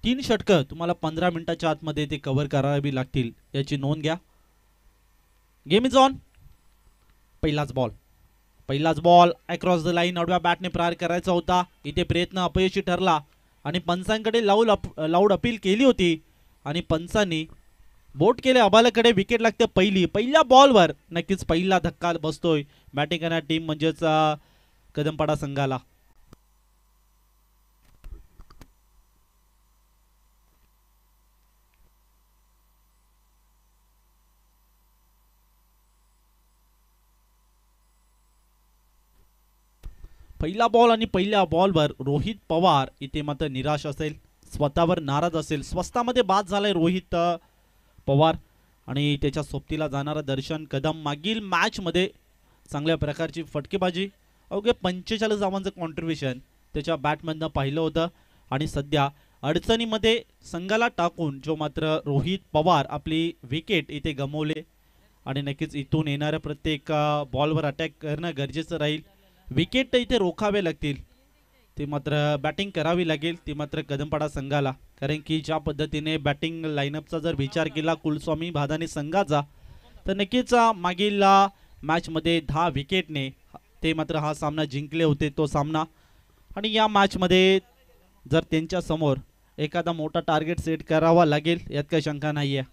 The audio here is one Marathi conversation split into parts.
3 षटकं तुम्हाला 15 मिनिटाच्या आतमध्ये ते कव्हर करावी लागतील याची नोंद घ्या. Game is on. पहिलाच बॉल अक्रॉस द लाईन आडव्या बॅटने प्रहार करायचा होता. इथे प्रयत्न अपयशी ठरला आणि पंचांकडे लाऊड अपील केली होती आणि पंचांनी बोट केले अबालाकडे. विकेट लागते पहिल्या बॉलवर. नक्कीच पहिला धक्का बसतोय बॅटिंग करणाऱ्या टीम म्हणजेच कदमपाडा संघाला. पहिला बॉल आणि पहिल्या बॉलवर रोहित पवार इथे मात्र निराश असेल, स्वतःवर नाराज असेल. स्वस्तामध्ये बाद झालाय रोहित पवार आणि त्याच्या सोबतीला जाणारा दर्शन कदम. मागील मॅच मध्ये चांगल्या प्रकारची फटकेबाजी, अवघे 45 धावांचं कॉन्ट्रीब्युशन त्याच्या बॅटमधनं पाहिलं होतं आणि सध्या अडचणीमध्ये संघाला टाकून जो मात्र रोहित पवार आपली विकेट इथे गमावले आणि नक्कीच इथून येणाऱ्या प्रत्येक बॉलवर अटॅक करणं गरजेचं राहील. विकेट इथे रोखावे लागतील, ते मात्र बॅटिंग करावी लागेल ती मात्र कदमपाडा संघाला. कारण की ज्या पद्धतीने बॅटिंग लाईनअपचा जर विचार केला कुलस्वामी भादानी संघाचा तर नक्कीच मागील मॅचमध्ये 10 विकेटने ते मात्र हा सामना जिंकले होते तो सामना. आणि या मॅचमध्ये जर त्यांच्या समोर एखादा मोठा टार्गेट सेट करावा लागेल यात काही शंका नाही आहे.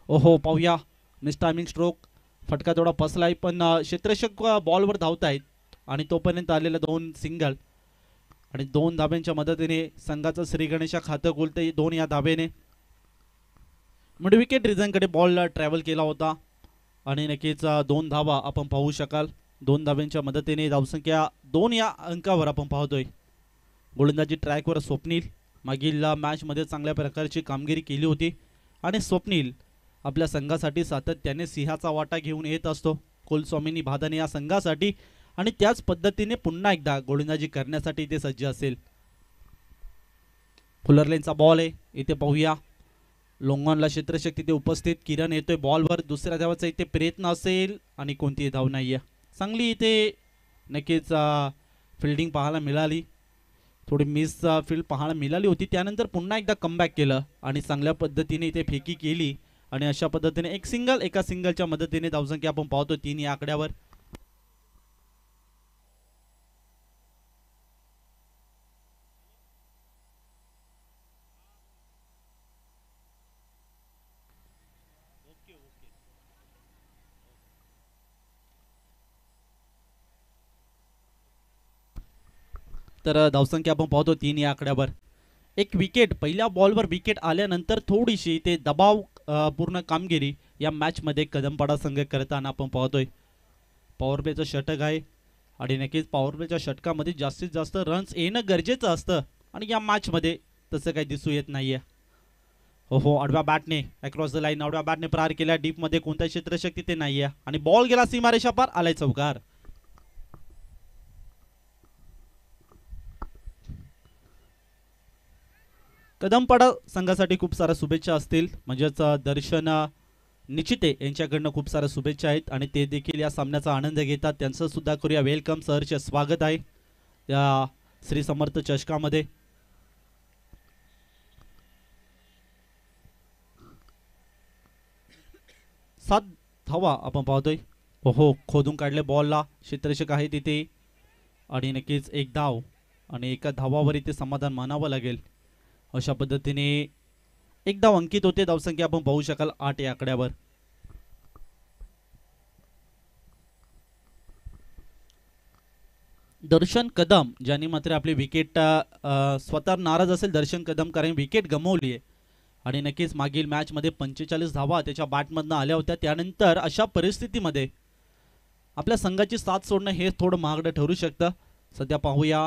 ओहो पाहूया मिसटायमिंग स्ट्रोक. फटका थोडा फसलाय पण क्षेत्ररक्षक बॉलवर धावतायत आणि तोपर्यंत आलेला 2 सिंगल आणि 2 धाब्यांच्या मदतीने संघाचं श्री गणेशा खातं खोलते 2 या धाब्याने. मिड विकेट रिझनकडे बॉल ट्रॅव्हल केला होता आणि नक्कीच 2 धावा आपण पाहू शकाल. 2 धाब्यांच्या मदतीने धावसंख्या 2 या अंकावर आपण पाहतोय. गोलंदाजी ट्रॅकवर स्वप्नील मागील मॅचमध्ये चांगल्या प्रकारची कामगिरी केली होती आणि स्वप्नील आपल्या संघासाठी सातत्याने सिंहाचा वाटा घेऊन येत असतो कुलस्वामीनी भादाने या संघासाठी आणि त्याच पद्धतीने पुन्हा एकदा गोलंदाजी करण्यासाठी ते सज्ज असेल. फुलरलेनचा बॉल आहे इथे पाहूया. लोंगॉनला क्षेत्ररक्षक तिथे उपस्थित. किरण येतोय बॉलवर. दुसऱ्या धावाचा इथे प्रयत्न असेल आणि कोणतीही धाव नाहीये. चांगली इथे नक्कीच फिल्डिंग पाहायला मिळाली. थोडी मिस फील्ड पाहायला मिळाली होती. त्यानंतर पुन्हा एकदा कमबॅक केलं आणि चांगल्या पद्धतीने इथे फेकी केली आणि अशा पद्धतीने एका सिंगलच्या मदतीने धावसंख्या आपण पाहतो 3 या आकड्यावर. तर धावसंख्या आपण पाहतो 3 या आकड्यावर. एक विकेट पहिल्या बॉलवर विकेट आल्यानंतर थोडीशी ते दबाव पूर्ण कामगिरी या मॅचमध्ये कदमपाडा संघ करताना आपण पाहतोय. पॉवर प्लेचं षटक आहे आणि नक्कीच पॉवर प्लेच्या षटकामध्ये जास्तीत जास्त रन्स येणं गरजेचं असतं आणि या मॅचमध्ये तसं काही दिसू येत नाहीये. हो आडव्या बॅटने अक्रॉस द लाईन आडव्या बॅटने प्रहार केला. डीपमध्ये कोणता क्षेत्ररक्षक तिथे नाहीये आणि बॉल गेला सीमारेषा पार. आलाय चौकार. कदमपाडा संघासाठी खूप साऱ्या शुभेच्छा असतील. म्हणजेच दर्शन निचिते यांच्याकडनं खूप साऱ्या शुभेच्छा आहेत आणि ते देखील या सामन्याचा आनंद घेतात. त्यांचं सुद्धा करूया वेलकम. सरचे स्वागत आहे या श्री समर्थ चषकामध्ये. सात धावा आपण पाहतोय. हो खोदून काढले बॉलला. क्षेत्ररक्षक आहे तिथे आणि नक्कीच एक धाव आणि एका धावावर इथे समाधान मानावं लागेल. अशा पद्धतीने एक धाव अंकित होते. धावसंख्या आपण पाहू शकाल 8 या आकड्यावर. दर्शन कदम ज्यांनी मात्र आपली विकेट स्वतः नाराज असेल दर्शन कदम कारण विकेट गमावली आहे आणि नक्कीच मागील मॅच मध्ये 45 धावा त्याच्या बॅटमधनं आल्या होत्या. त्यानंतर अशा परिस्थितीमध्ये आपल्या संघाची साथ सोडणं हे थोडं महागडं ठरू शकतं. सध्या पाहूया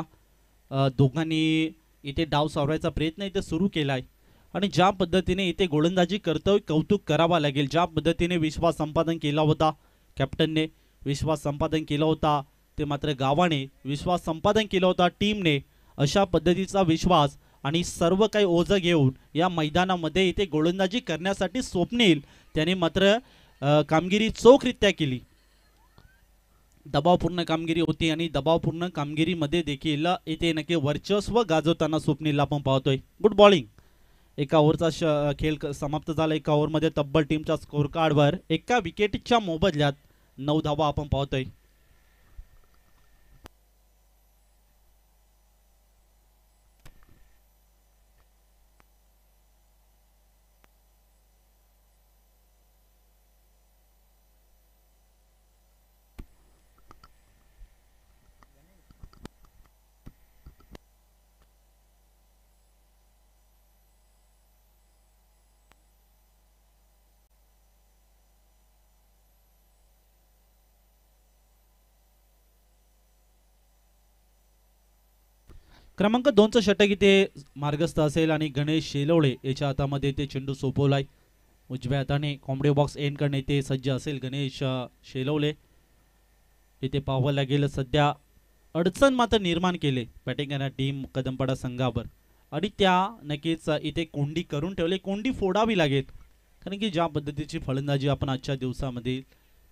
दोघांनी इथे डाव सावरायचा प्रयत्न इथे सुरू केलाय आणि ज्या पद्धतीने इथे गोलंदाजी करतोय कौतुक करावा लागेल. ज्या पद्धतीने विश्वास संपादन केला होता कॅप्टनने, विश्वास संपादन केला होता ते मात्र गावाने विश्वास संपादन केला होता टीमने. अशा पद्धतीचा विश्वास आणि सर्व काही ओझं घेऊन या मैदानामध्ये इथे गोलंदाजी करण्यासाठी स्वप्नील त्याने मात्र कामगिरी चोखरित्या केली. दबावपूर्ण कामगिरी होती आणि दबावपूर्ण कामगिरीमध्ये देखील इथे नक्की वर्चस्व गाजवताना स्वप्नीलला आपण पाहतोय. Good bowling. एका ओव्हरचा खेळ समाप्त झाला. एका ओव्हरमध्ये तब्बल टीमच्या स्कोर कार्डवर एका विकेटच्या मोबदल्यात 9 धावा आपण पाहतोय. क्रमांक 2चं षटक इथे मार्गस्थ असेल आणि गणेश शेलवळे याच्या हातामध्ये ते चेंडू सोपवलाय. उजव्या हाताने कॉमेडी बॉक्स एंड करणे ते सज्ज असेल गणेश शेलवले. इथे पाहावं लागेल सध्या अडचण मात्र निर्माण केले बॅटिंग करणाऱ्या टीम कदमपाडा संघावर आणि त्या नक्कीच इथे कोंडी करून ठेवले. कोंडी फोडावी लागेल कारण की ज्या पद्धतीची फलंदाजी आपण आजच्या दिवसामध्ये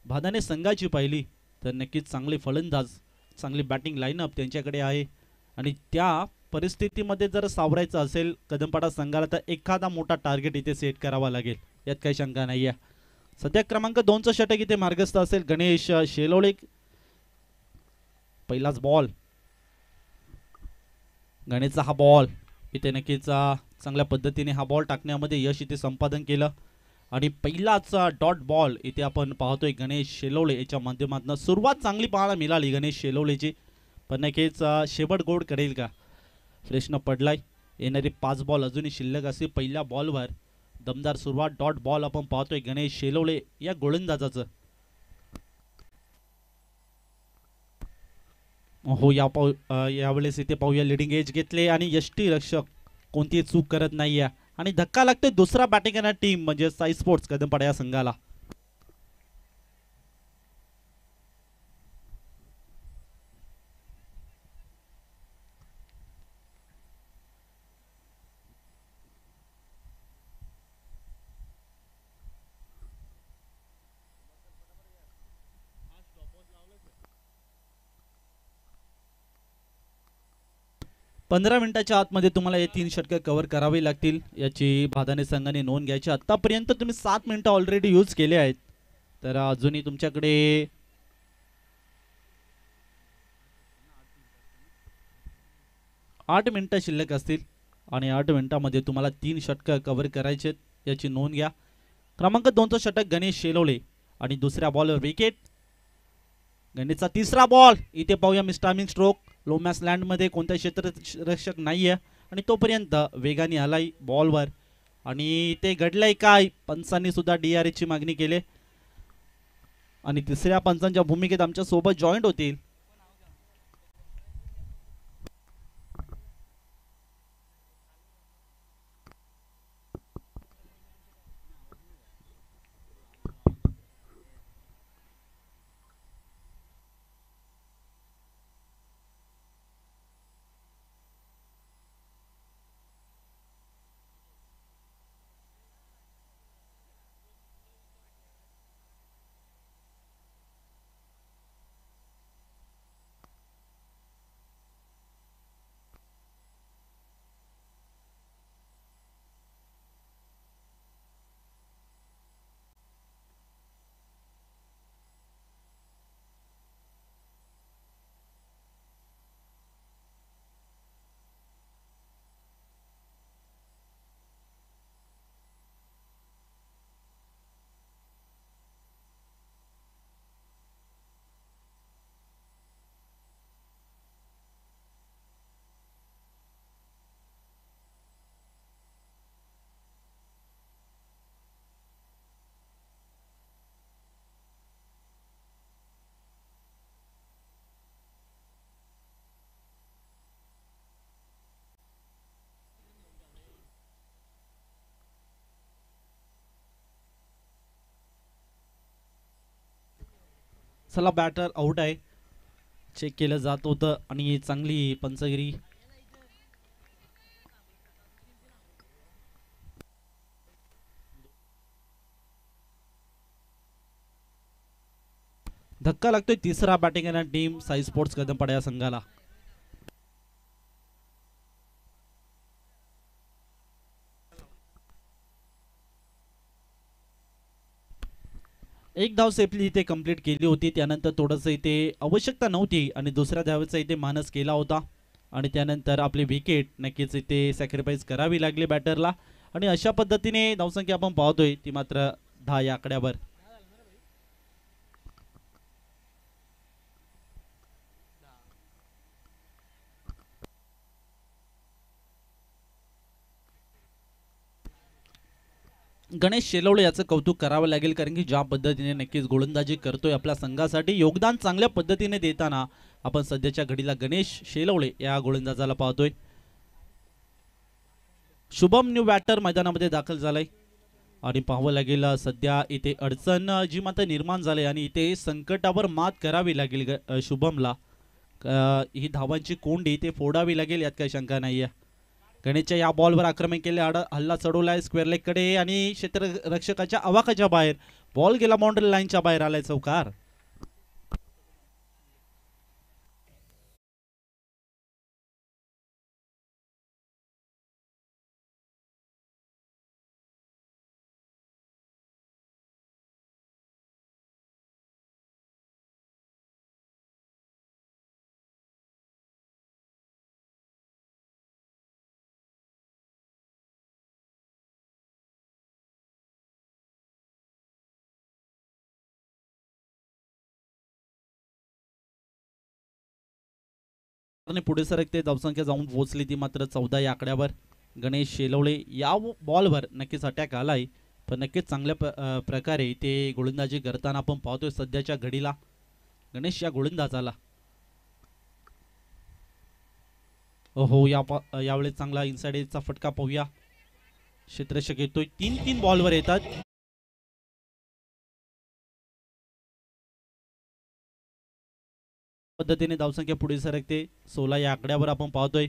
भादाने संघाची पाहिली तर नक्कीच चांगले फलंदाज चांगली बॅटिंग लाईनअप त्यांच्याकडे आहे आणि त्या परिस्थितीमध्ये जर सावरायचं असेल कदमपाडा संघाला तर एखादा मोठा टार्गेट इथे सेट करावा लागेल यात काही शंका नाही आहे. सध्या क्रमांक 2चं षटक इथे मार्गस्थ असेल गणेश शेलोळे. पहिलाच बॉल गणेशचा हा बॉल इथे नक्कीच चांगल्या पद्धतीने हा बॉल टाकण्यामध्ये यश इथे संपादन केलं आणि पहिलाच डॉट बॉल इथे आपण पाहतोय गणेश शेलवळे याच्या माध्यमातून. सुरुवात चांगली पाहायला मिळाली गणेश शेलवळेची पण नक्कीच शेवट गोड करेल का प्रश्न पडलाय. येणारे 5 बॉल अजूनही शिल्लक असे पहिल्या बॉलवर दमदार सुरुवात डॉट बॉल आपण पाहतोय गणेश शेलवळे या गोलंदाजाचं. हो यावेळेस इथे पाहूया लिडिंग एज घेतले आणि यष्टी रक्षक कोणतीही चूक करत नाहीये आणि धक्का लागतोय दुसरा बॅटिंग करणारी टीम म्हणजे साई स्पोर्ट्स कदमपाडा या संघाला. पंधरा मिनिटाच्या आतमध्ये तुम्हाला हे 3 षटकं कव्हर करावी लागतील याची भादाने संघाने नोंद घ्यायची. आतापर्यंत तुम्ही 7 मिनिटं ऑलरेडी यूज केले आहेत तर अजूनही तुमच्याकडे 8 मिनिटं शिल्लक असतील आणि 8 मिनिटांमध्ये तुम्हाला 3 षटकं कव्हर करायचे याची नोंद घ्या. क्रमांक 2चं षटक गणेश शेलवळे आणि दुसऱ्या बॉलवर विकेट. गणेशचा तिसरा बॉल इथे पाहूया मिस्टामिंग स्ट्रोक लोमॅस लँडमध्ये कोणता क्षेत्ररक्षक नाही आहे आणि तोपर्यंत वेगाने आलाय बॉलवर आणि ते घडलंय काय पंचांनी सुद्धा DRAची मागणी केली आणि तिसऱ्या पंचांच्या भूमिकेत आमच्या सोबत जॉईंट होतील चला बॅटर आउट आहे चेक केलं जात होतं आणि चांगली पंचगिरी धक्का लागतोय तिसरा बॅटिंग येणार टीम साई स्पोर्ट्स कदमपाडा या संघाला. एक धाव सेफली इथे कंप्लीट केली होती. त्यानंतर थोडंसं इथे आवश्यकता नव्हती आणि दुसऱ्या धावेचा इथे मानस केला होता आणि त्यानंतर आपली विकेट नक्कीच इथे सॅक्रिफाईस करावी लागली बॅटरला आणि अशा पद्धतीने धावसंख्या आपण पाहतोय ती मात्र 10 या आकड्यावर. गणेश शेलवळे याचं कौतुक करावं लागेल कारण की ज्या पद्धतीने नक्कीच गोलंदाजी करतोय आपल्या संघासाठी योगदान चांगल्या पद्धतीने देताना आपण सध्याच्या घडीला गणेश शेलवळे या गोलंदाजाला पाहतोय. शुभम न्यू बॅटर मैदानामध्ये दाखल झालाय आणि पाहावं लागेल सध्या इथे अडचण जी मात्र निर्माण झाली आणि इथे संकटावर मात करावी लागेल शुभमला. ही धावांची कोंडी इथे फोडावी लागेल यात काही शंका नाहीये. गणेशच्या या बॉलवर आक्रमण केले हल्ला चढवलाय स्क्वेअर लेग कडे आणि क्षेत्ररक्षकाच्या आवाकाच्या बाहेर बॉल गेला बाउंड्री लाईनच्या बाहेर आलाय चौकार. पुढे सरकते धावसंख्या जाऊन पोहोचली ती मात्र 14 या आकड्यावर. गणेश शेलवळे या बॉलवर नक्कीच अटॅक आलाय पण नक्कीच चांगल्या प्रकारे ते गोलंदाजी करताना आपण पाहतोय सध्याच्या घडीला गणेश या गोलंदाजाला. हो यावेळेस चांगला इनसाइड एजचा फटका पाहूया. क्षेत्ररक्षक येतोय 3 बॉलवर येतात. पद्धतीने धावसंख्या पुढे सरकते 16 या आकड्यावर आपण पाहतोय.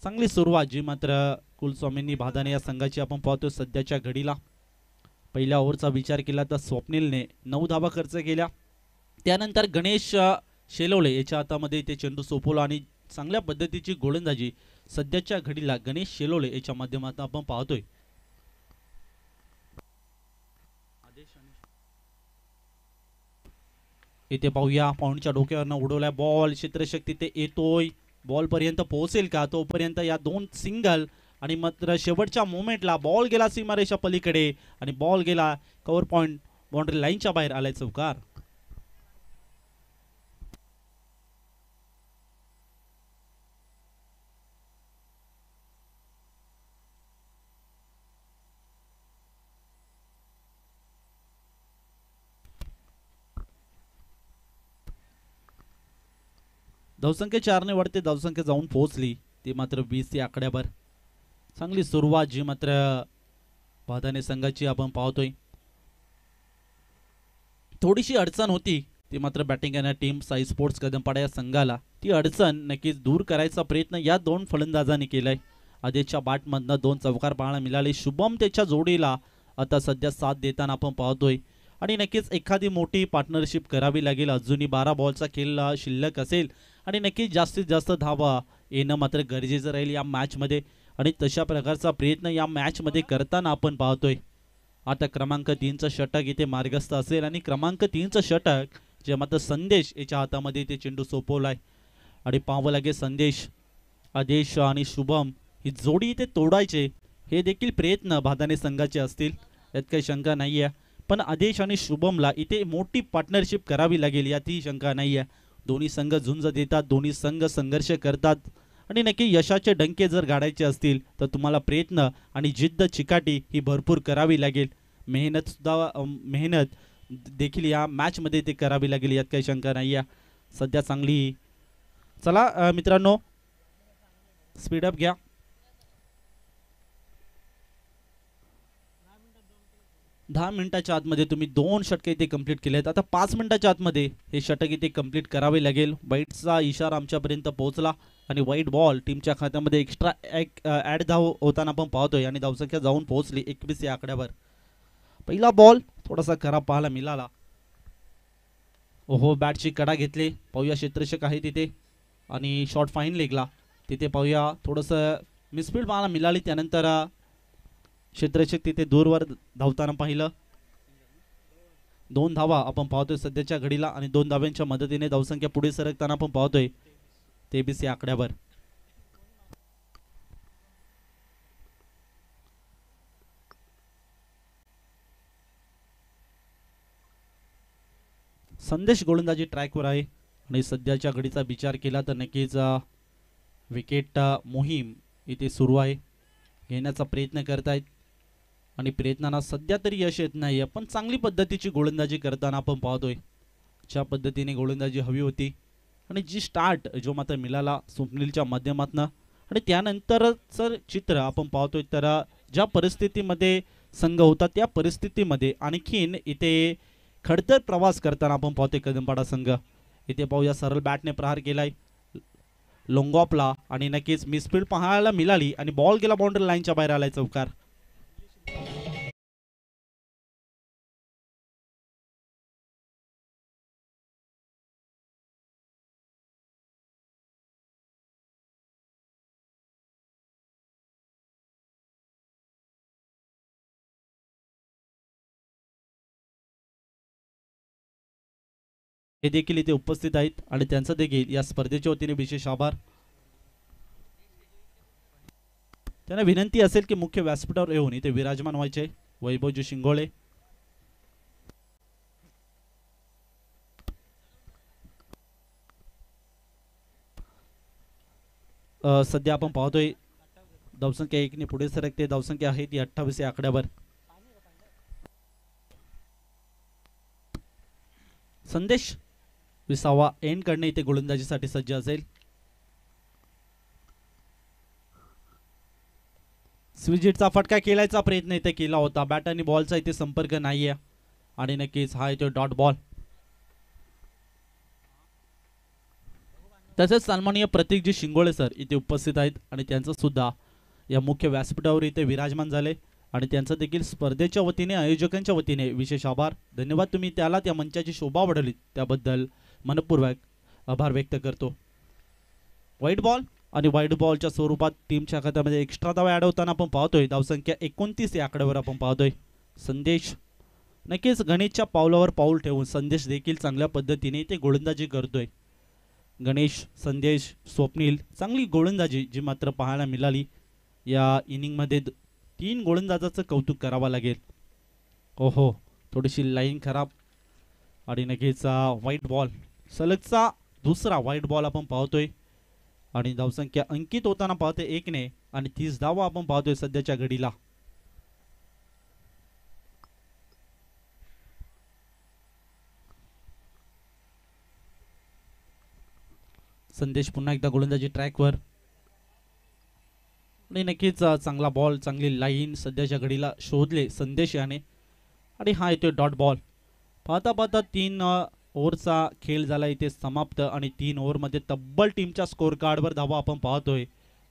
चांगली सुरुवात जी मात्र कुलस्वामींनी भादाने या संघाची आपण पाहतोय सध्याच्या घडीला. पहिल्या ओव्हरचा विचार केला तर स्वप्नीलने 9 धावा खर्च केल्या. त्यानंतर गणेश शेलवळे याच्या हातामध्ये ते चेंडू सोपवला आणि चांगल्या पद्धतीची गोलंदाजी सध्याच्या घडीला गणेश शेलवळे याच्या माध्यमातून आपण पाहतोय. इथे पाहूया पॉइंटच्या डोक्यावरनं उडवलाय बॉल क्षेत्ररक्षक तिथे येतोय बॉल पर्यंत पोहोचेल का तोपर्यंत या 2 सिंगल आणि मात्र शेवटच्या मोमेंटला बॉल गेला सीमारेषा पलीकडे आणि बॉल गेला कव्हर पॉइंट बाउंड्री लाईनच्या बाहेर आलाय चौकार. धावसंख्या 4 ने वाढते धावसंख्या जाऊन पोहोचली ती मात्र 20 या आकड्यावर. चांगली सुरुवात जी मात्र भादाने संघाची आपण पाहतोय. थोडीशी अडचण होती ती मात्र बॅटिंग करणाऱ्या टीम साई स्पोर्ट्स कदमपाडा या संघाला ती अडचण नक्कीच दूर करायचा प्रयत्न या 2 फलंदाजांनी केलाय. आदेशच्या बॅटमधनं 2 चौकार पाहायला मिळाले. शुभम त्याच्या जोडीला आता सध्या साथ देताना आपण पाहतोय आणि नक्कीच एखादी मोठी पार्टनरशिप करावी लागेल. अजूनही 12 बॉलचा खेळ शिल्लक असेल आणि नक्कीच जास्तीत जास्त धावा येणं मात्र गरजेचं राहील या मॅचमध्ये आणि तशा प्रकारचा प्रयत्न या मॅचमध्ये करताना आपण पाहतोय. आता क्रमांक 3चं षटक इथे मार्गस्थ असेल आणि क्रमांक 3चं षटक जे मात्र संदेश याच्या हातामध्ये ते चेंडू सोपवलाय आणि पाहावं लागेल संदेश आदेश आणि शुभम ही जोडी इथे तोडायचे हे देखील प्रयत्न भादाने संघाचे असतील यात काही शंका नाही आहे. पण आदेश आणि शुभमला इथे मोठी पार्टनरशिप करावी लागेल यातही शंका नाही आहे. दोन्ही संघ झुंज देतात दोन्ही संघ संघर्ष करतात आणि नक्की यशाचे डंके जर गाडायचे असतील तर तुम्हाला प्रयत्न आणि जिद्द चिकाटी ही भरपूर करावी लागेल. मेहनत देखील या मॅचमध्ये ते करावी लागेल यात काही शंका नाही आहे. सध्या चांगली चला मित्रांनो स्पीडअप घ्या. 10 मिनिटाच्या आतमध्ये तुम्ही 2 षटके इथे कंप्लीट केले आहेत. आता 5 मिनिटाच्या आतमध्ये हे षटक इथे कंप्लीट करावे लागेल. वाईटचा इशारा आमच्यापर्यंत पोहोचला आणि वाईट बॉल टीमच्या खात्यामध्ये एक्स्ट्रा ॲड धाव होताना आपण पाहतोय आणि धावसंख्या जाऊन पोहोचली 21 या आकड्यावर. पहिला बॉल थोडासा खराब पाहायला मिळाला. ओहो, बॅटची कडा घेतली. पाहूया क्षेत्ररक्षक आहे तिथे आणि शॉट फाईन लेगला. तिथे पाहूया थोडंसं मिसफील्ड पाहायला मिळाली. त्यानंतर क्षेत्ररक्षक तिथे दूरवर धावताना पाहिलं. 2 धावा आपण पाहतोय सध्याच्या घडीला आणि 2 धाव्यांच्या मदतीने धावसंख्या पुढे सरकताना आपण पाहतोय 23 या आकड्यावर. संदेश गोलंदाजी ट्रॅकवर आहे आणि सध्याच्या घडीचा विचार केला तर नक्कीच विकेट मोहीम इथे सुरू आहे. घेण्याचा प्रयत्न करतायत आणि प्रयत्नांना सध्या तरी यश येत नाही. पण चांगली पद्धतीची गोलंदाजी करताना आपण पाहतोय. ज्या पद्धतीने गोलंदाजी हवी होती आणि जी स्टार्ट जो मात्र मिळाला स्वप्नीलच्या माध्यमातून आणि त्यानंतरचं चित्र आपण पाहतोय तर ज्या परिस्थितीमध्ये संघ होता त्या परिस्थितीमध्ये आणखीन इथे खडतर प्रवास करताना आपण पाहतोय कदमपाडा संघ. इथे पाहूया सरळ बॅटने प्रहार केलाय लोंगॉपला आणि नक्कीच मिसफील्ड पाहायला मिळाली आणि बॉल गेला बाउंड्री लाईनच्या बाहेर आलाय चौकार. हे देखील इथे उपस्थित आहेत आणि त्यांचा देखील या स्पर्धेच्या वतीने विशेष आभार. त्यांना विनंती असेल की मुख्य व्यासपीठावर येऊन इथे विराजमान व्हायचे. वैभवजी शिंगोळे सध्या आपण पाहतोय धावसंख्या 1 ने पुढे सरकते. धावसंख्या आहे ती 28 या आकड्यावर. संदेश विसावा एंड करणे इथे गोलंदाजीसाठी सज्ज असेल. स्विजिटचा फटका केल्याचा प्रयत्न इथे केला होता. बॅट आणि बॉलचा इथे संपर्क नाहीये आणि नक्कीच हा इथे डॉट बॉल. तसेच सन्माननीय प्रतीकजी शिंगोळे सर इथे उपस्थित आहेत आणि त्यांचं सुद्धा या मुख्य व्यासपीठावर इथे विराजमान झाले आणि त्यांचं देखील स्पर्धेच्या वतीने आयोजकांच्या वतीने विशेष आभार. धन्यवाद. तुम्ही त्याला त्या मंचाची शोभा वाढवली त्याबद्दल मनपूर्वक आभार व्यक्त करतो. व्हाईट बॉल आणि व्हाईट बॉलच्या स्वरूपात टीमच्या खात्यामध्ये एक्स्ट्रा धावा ऍड होताना आपण पाहतोय. धावसंख्या 29 या आकड्यावर आपण पाहतोय. संदेश नक्कीच गणेशच्या पावलावर पाऊल ठेवून संदेश देखील चांगल्या पद्धतीने इथे गोलंदाजी करतोय. गणेश, संदेश, स्वप्नील चांगली गोलंदाजी जी मात्र पाहायला मिळाली या इनिंगमध्ये. 3 गोलंदाजाचं कौतुक करावं लागेल. ओहो, थोडीशी लाईन खराब आणि नक्कीच व्हाईट बॉल. सलगचा दुसरा व्हाईट बॉल आपण पाहतोय आणि धावसंख्या अंकित होताना पाहतोय 1 ने आणि 30 धावा आपण पाहतोय सध्याच्या घडीला. संदेश पुन्हा एकदा गोलंदाजी ट्रॅकवर आणि नक्कीच चांगला बॉल, चांगली लाईन सध्याच्या घडीला शोधले संदेश याने आणि हा येतोय डॉट बॉल. पाहता पाहता 3 ओव्हरचा खेळ झाला इथे समाप्त आणि 3 ओव्हरमध्ये तब्बल टीमच्या स्कोर कार्डवर धावा आपण पाहतोय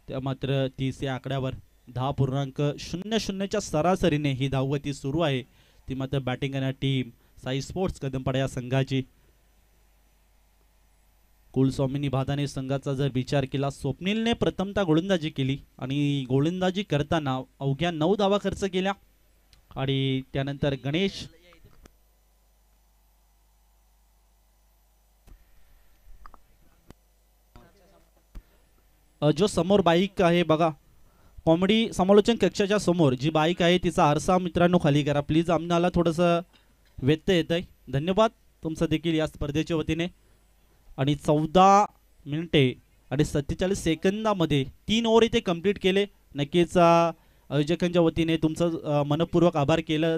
त्या मात्र 30 या आकड्यावर. 10.00च्या सरासरीने ही धावगती सुरू आहे. ती मात्र बॅटिंग करणारी टीम साई स्पोर्ट्स कदमपाडा या संघाची. कुलस्वामिनी भादाने संघाचा जर विचार केला, स्वप्नीलने प्रथमतः गोलंदाजी केली आणि गोलंदाजी करताना अवघ्या 9 धावा खर्च केल्या आणि त्यानंतर गणेश जो समोर बाईक आहे बघा, कॉमेडी समालोचन कक्षाच्या समोर जी बाईक आहे तिचा आरसा मित्रांनो खाली करा प्लीज. आम्हाला थोडंसं व्यत्यय येत आहे. धन्यवाद तुमचं देखील या स्पर्धेच्या वतीने. आणि 14 मिनिटे आणि 47 सेकंदामध्ये 3 ओव्हर इथे कंप्लीट केले. नक्कीच आयोजकांच्या वतीने तुमचं मनपूर्वक आभार केलं.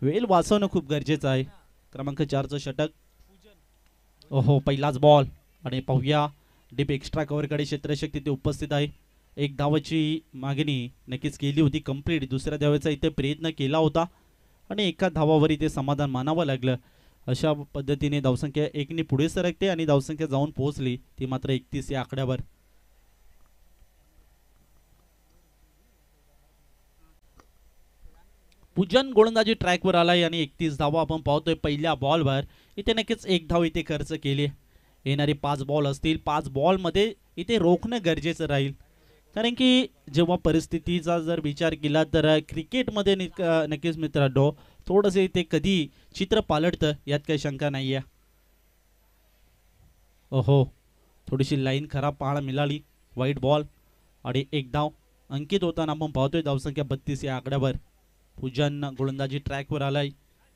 वेळ वाचवणं खूप गरजेचं आहे. क्रमांक 4चं षटक. ओहो, पहिलाच बॉल आणि पाहूया डीप एक्स्ट्रा कव्हरकडे क्षेत्ररक्षक तिथे उपस्थित आहे. 1 धावाची मागणी नक्कीच केली होती कंप्लीट. दुसऱ्या धावेचा इथे प्रयत्न केला होता आणि एका धावावर इथे समाधान मानावं लागलं. अशा पद्धतीने धावसंख्या 1 ने पुढे सरकते आणि धावसंख्या जाऊन पोहोचली ती मात्र 31 या आकड्यावर. पूजन गोलंदाजी ट्रॅकवर आलाय आणि 31 धावा आपण पाहतोय पहिल्या बॉलवर. इथे नक्कीच एक धाव इथे खर्च केली. येणारे 5 बॉल असतील, 5 बॉलमध्ये इथे रोखणं गरजेचं राहील. कारण की जेव्हा परिस्थितीचा जर विचार केला तर क्रिकेटमध्ये नक्कीच मित्रांनो थोडंसं इथे कधी चित्र पालटतं यात काही शंका नाही आहे. ओहो, थोडीशी लाईन खराब पाहायला मिळाली. वाईट बॉल आणि एक धाव अंकित होताना आपण पाहतोय. धावसंख्या 32 या आकड्यावर. पूजन गोलंदाजी ट्रॅकवर आलाय.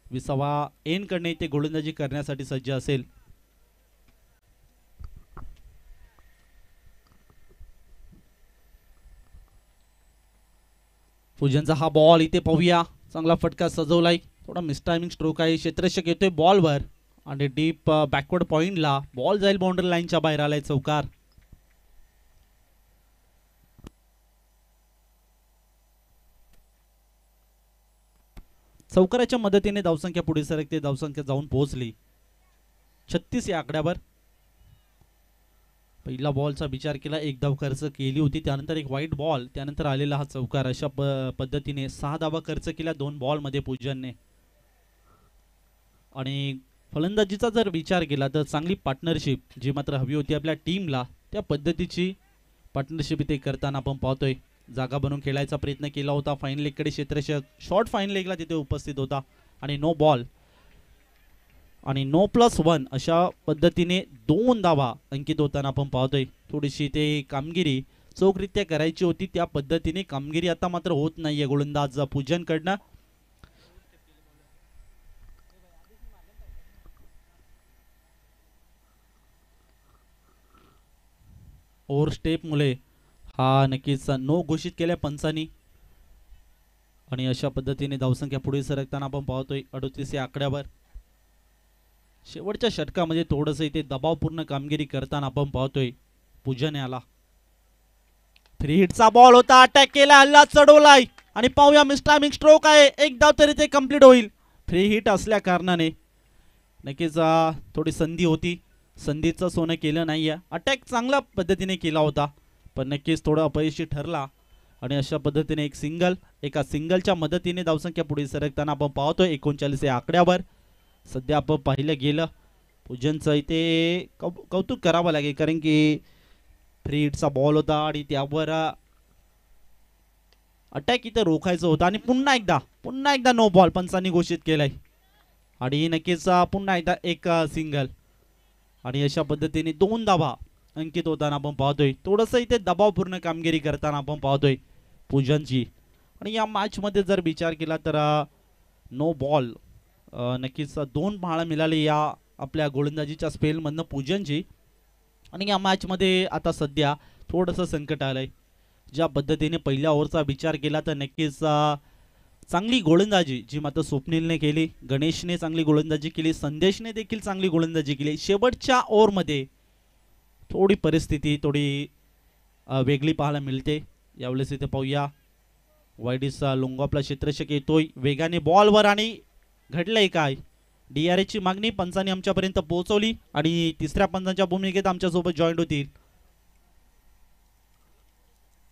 20वा एन कडे इथे गोलंदाजी करण्यासाठी सज्ज असेल. पूजनचा हा बॉल इथे पाहूया. चांगला फटका सजवलाय. थोडा मिसटायमिंग स्ट्रोक आहे. क्षेत्ररक्षक येतोय बॉलवर आणि डीप बॅकवर्ड पॉइंटला बॉल जाईल. बाउंड्री लाईनच्या बाहेर आलाय. चौकार. चौकाराच्या मदतीने धावसंख्या पुढे सरकते. धावसंख्या जाऊन पोहोचली 36 या आकड्यावर. पहिला बॉलचा विचार केला, एक धाव खर्च केली होती. त्यानंतर एक वाईट बॉल, त्यानंतर आलेला हा चौकार. अशा पद्धतीने 6 धावा खर्च केल्या 2 बॉलमध्ये पूजनने. आणि फलंदाजीचा जर विचार केला तर चांगली पार्टनरशिप जी मात्र हवी होती आपल्या टीमला, त्या पद्धतीची पार्टनरशिप इथे करताना आपण पाहतोय. जागा बनवून खेळायचा प्रयत्न केला होता. फाईन लेगकडे क्षेत्ररक्षक शॉर्ट फाईन लेगला तिथे उपस्थित होता आणि नो बॉल आणि नो +1 अशा पद्धतीने 2 धावा अंकित होताना आपण पाहतोय. थोडीशी ते कामगिरी चोखरित्या करायची होती, त्या पद्धतीने कामगिरी आता मात्र होत नाहीये गोलंदाज पूजनकडनं. ओव्हर स्टेप मुळे हा नक्कीच नो घोषित केल्या पंचांनी. आणि अशा पद्धतीने धावसंख्या पुढे सरकताना आपण पाहतोय 38 या आकड्यावर. शेवटच्या षटकामध्ये थोडंसं इथे दबावपूर्ण कामगिरी करताना आपण पाहतोय. पूजन याला फ्री हिटचा बॉल होता. अटॅक केला, हल्ला चढवलाय आणि पाहूया मिसटायमिंग स्ट्रोक आहे. एक धाव तरी ते कंप्लीट होईल. फ्री हिट असल्या कारणाने नक्कीच थोडी संधी होती. संधीचं सोनं केलं नाहीये. अटॅक चांगल्या पद्धतीने केला होता पण नक्कीच थोडा अपयशी ठरला. आणि अशा पद्धतीने एक सिंगल, एका सिंगलच्या मदतीने धावसंख्या पुढे सरकताना आपण पाहतोय 39 या आकड्यावर. सध्या आपण पाहिलं गेलं पूजनचं इथे कौतुक करावं लागेल कारण की फ्री हिटचा बॉल होता आणि त्यावर अटॅक इथे रोखायचं होतं. आणि पुन्हा एकदा नो बॉल पंचांनी घोषित केलाय आणि नक्कीच पुन्हा एकदा एक सिंगल. आणि अशा पद्धतीने 2 धावा अंकित होताना आपण पाहतोय. थोडंसं इथे दबावपूर्ण कामगिरी करताना आपण पाहतोय पूजनची. आणि या मॅचमध्ये जर विचार केला तर नो बॉल नक्कीच 2 पाहायला मिळाले या आपल्या गोलंदाजीच्या स्पेलमधनं पूजनची. आणि या मॅचमध्ये आता सध्या थोडंसं संकट आलंय. ज्या पद्धतीने पहिल्या ओव्हरचा विचार केला तर नक्कीच चांगली गोलंदाजी जी मात्र स्वप्नीलने केली, गणेशने चांगली गोलंदाजी केली, संदेशने देखील चांगली गोलंदाजी केली. शेवटच्या ओव्हरमध्ये थोडी परिस्थिती वेगळी पाहायला मिळते. यावेळेस इथे पाहूया वाईडीचा लोंगॉपला क्षेत्ररक्षक येतोय वेगाने बॉलवर आणि घडलंय काय. DRAची मागणी पंचांनी आमच्यापर्यंत पोहोचवली आणि तिसऱ्या पंचांच्या भूमिकेत आमच्यासोबत जॉईंट होतील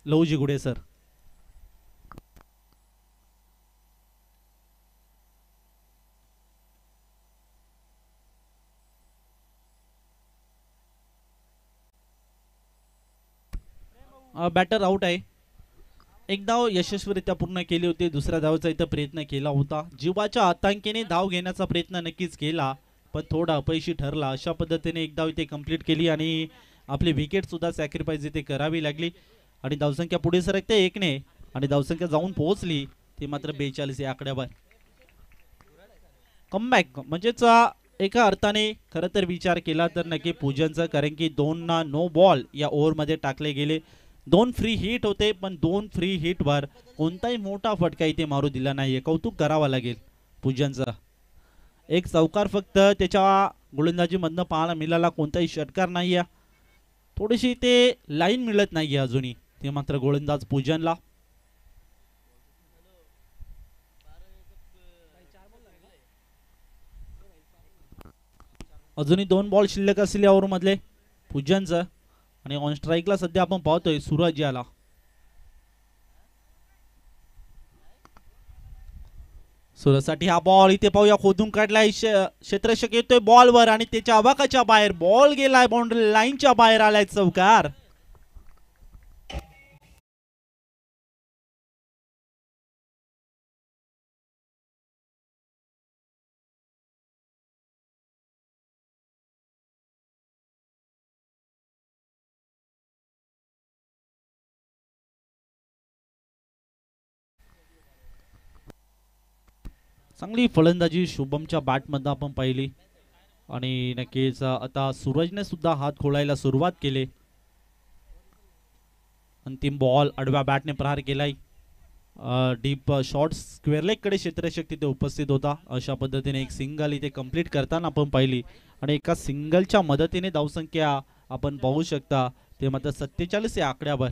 लवजी गुडे सर. बॅटर आउट आहे. एक धाव यशस्वीरित्या पूर्ण केली होती. दुसऱ्या धावाचा इथं प्रयत्न केला होता. जीवाच्या आतंकीने धाव घेण्याचा प्रयत्न नक्कीच केला पण थोडा अपयशी ठरला. अशा पद्धतीने एक धाव इथे कंप्लीट केली आणि आपली विकेट सुद्धा सॅक्रिफाईस इथे करावी लागली. आणि धावसंख्या पुढे सरकते 1ने आणि धावसंख्या जाऊन पोहोचली ती मात्र 42 या आकड्यावर. कमबॅक म्हणजेच एका अर्थाने खरं तर विचार केला तर नक्की पूजनचं, कारण की 2 नो बॉल या ओव्हरमध्ये टाकले गेले. 2 फ्री हिट होते पण 2 फ्री हिटवर कोणताही मोठा फटका इथे मारू दिला नाहीये. कौतुक करावं लागेल पूजनचा. एक चौकार फक्त त्याच्या गोलंदाजीमधनं पाहायला मिळाला. कोणताही षटकार नाहीये. थोडीशी ते लाईन मिळत नाहीये अजूनही ते मात्र गोलंदाज पूजनला. अजूनही 2 बॉल शिल्लक असलेले ओव्हरमधले पूजनचं. आणि ऑन स्ट्राईकला सध्या आपण पाहतोय सूरज याला. सुरतसाठी हा बॉल इथे पाहूया खोदून काढलाय क्षेत्ररक्षक येतोय बॉलवर आणि त्याच्या अवाकाच्या बाहेर बॉल गेलाय बाउंड्री लाईनच्या बाहेर आलाय चौकार. चांगली फलंदाजी शुभमच्या बॅटमधनं आपण पाहिली आणि नक्कीच आता सूरजने सुद्धा हात खोलायला सुरुवात केली. अंतिम बॉल आडव्या बॅटने प्रहार केलाय. डीप शॉट स्क्वेअर लेग कडे क्षेत्ररक्षक तिथे उपस्थित होता. अशा पद्धतीने एक सिंगल इथे कंप्लीट करताना आपण पाहिली आणि एका सिंगलच्या मदतीने धावसंख्या आपण पाहू शकता ते मात्र 47 या आकड्यावर.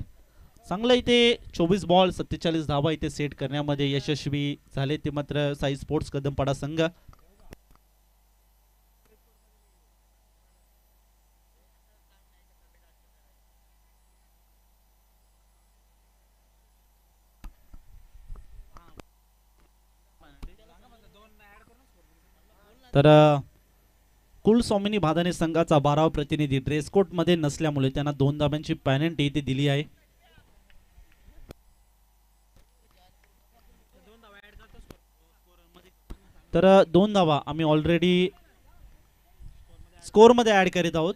चांगलं इथे 24 बॉल 47 धावा इथे सेट करण्यामध्ये यशस्वी झाले ते मात्र साई स्पोर्ट्स कदमपाडा संघ. तर कुलस्वामिनी भादाने संघाचा 12वा प्रतिनिधी ड्रेसकोट मध्ये नसल्यामुळे त्यांना 2 धाब्यांची पेनल्टी इथे दिली आहे. तर 2 धावा आम्ही ऑलरेडी स्कोर मध्ये ऍड करीत आहोत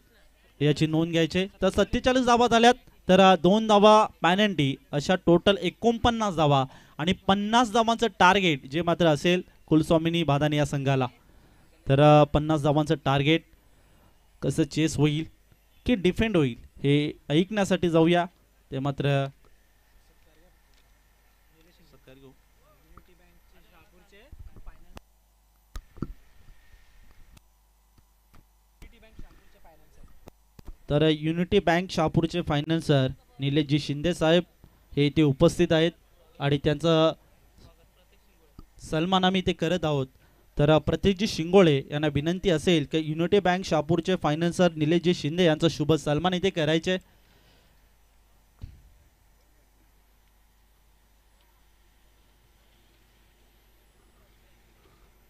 याची नोंद घ्यायची. तर 47 धावा झाल्यात तर 2 धावा पेनल्टी अशा टोटल 49 धावा आणि 50 धावांचं टार्गेट जे मात्र असेल कुलस्वामिनी भादाने या संघाला. तर 50 धावांचं टार्गेट कसं चेस होईल की डिफेंड होईल हे ऐकण्यासाठी जाऊया ते मात्र. तर unity bank शहापूरचे financer Nileshji Shinde साहेब हे इथे उपस्थित आहेत आणि त्यांचं सन्मान आम्ही ते करत आहोत. तर प्रतीकजी शिंगोळे यांना विनंती असेल की unity bank शहापूरचे financer Nileshji Shinde यांचा शुभ सन्मान इथे करायचे.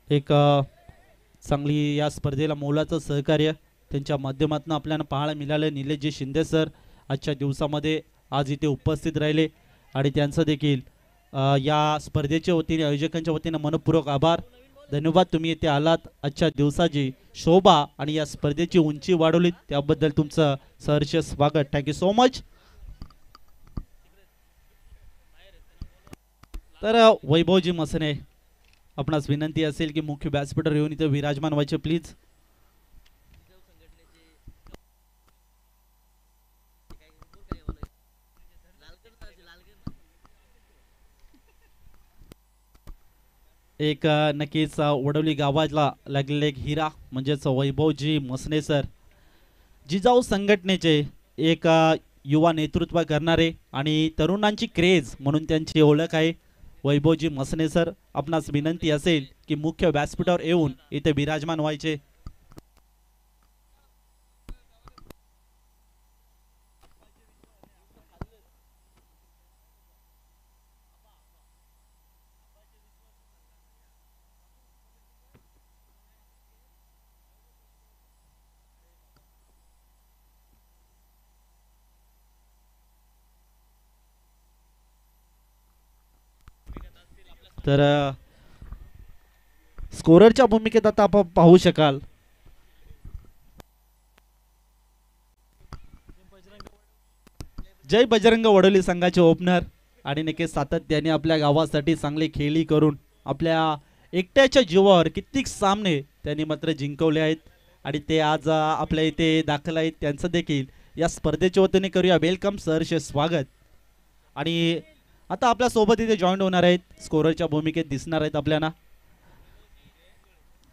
एक चांगली या स्पर्धेला मोलाचं सहकार्य त्यांच्या माध्यमातून आपल्याला पाहायला मिळालं. निलेशजी शिंदे सर आजच्या दिवसामध्ये आज इथे उपस्थित राहिले आणि त्यांचं देखील या स्पर्धेच्या वतीने आयोजकांच्या वतीने मनपूर्वक आभार. धन्यवाद तुम्ही इथे आलात आजच्या दिवसाची शोभा आणि या स्पर्धेची उंची वाढवली त्याबद्दल तुमचं सहर्ष स्वागत. Thank you so much. तर वैभवजी मसने आपणास विनंती असेल की मुख्य व्यासपीठावर येऊन इथे विराजमान व्हायचे प्लीज. एक नक्कीच वडवली गावाला लागलेले एक हिरा म्हणजेच वैभवजी मसने सर जिजाऊ संघटनेचे एक युवा नेतृत्व करणारे आणि तरुणांची क्रेज म्हणून त्यांची ओळख आहे. वैभवजी मसने सर आपणास विनंती असेल की मुख्य व्यासपीठावर येऊन इथे विराजमान व्हायचे. तर स्कोररच्या भूमिकेत आता आपण पाहू शकाल जय बजरंग वडोली संघाचे ओपनर आणि नक्कीच सातत्याने आपल्या गावासाठी चांगली खेळी करून आपल्या एकट्याच्या जीवावर कित्येक सामने त्यांनी मात्र जिंकवले आहेत आणि ते आज आपल्या इथे दाखल आहेत. त्यांचं देखील या स्पर्धेच्या वतीने करूया वेलकम सहर्ष स्वागत. आणि आता आपल्या सोबत इथे जॉईन होणार आहेत स्कोररच्या भूमिकेत दिसणार आहेत आपल्याला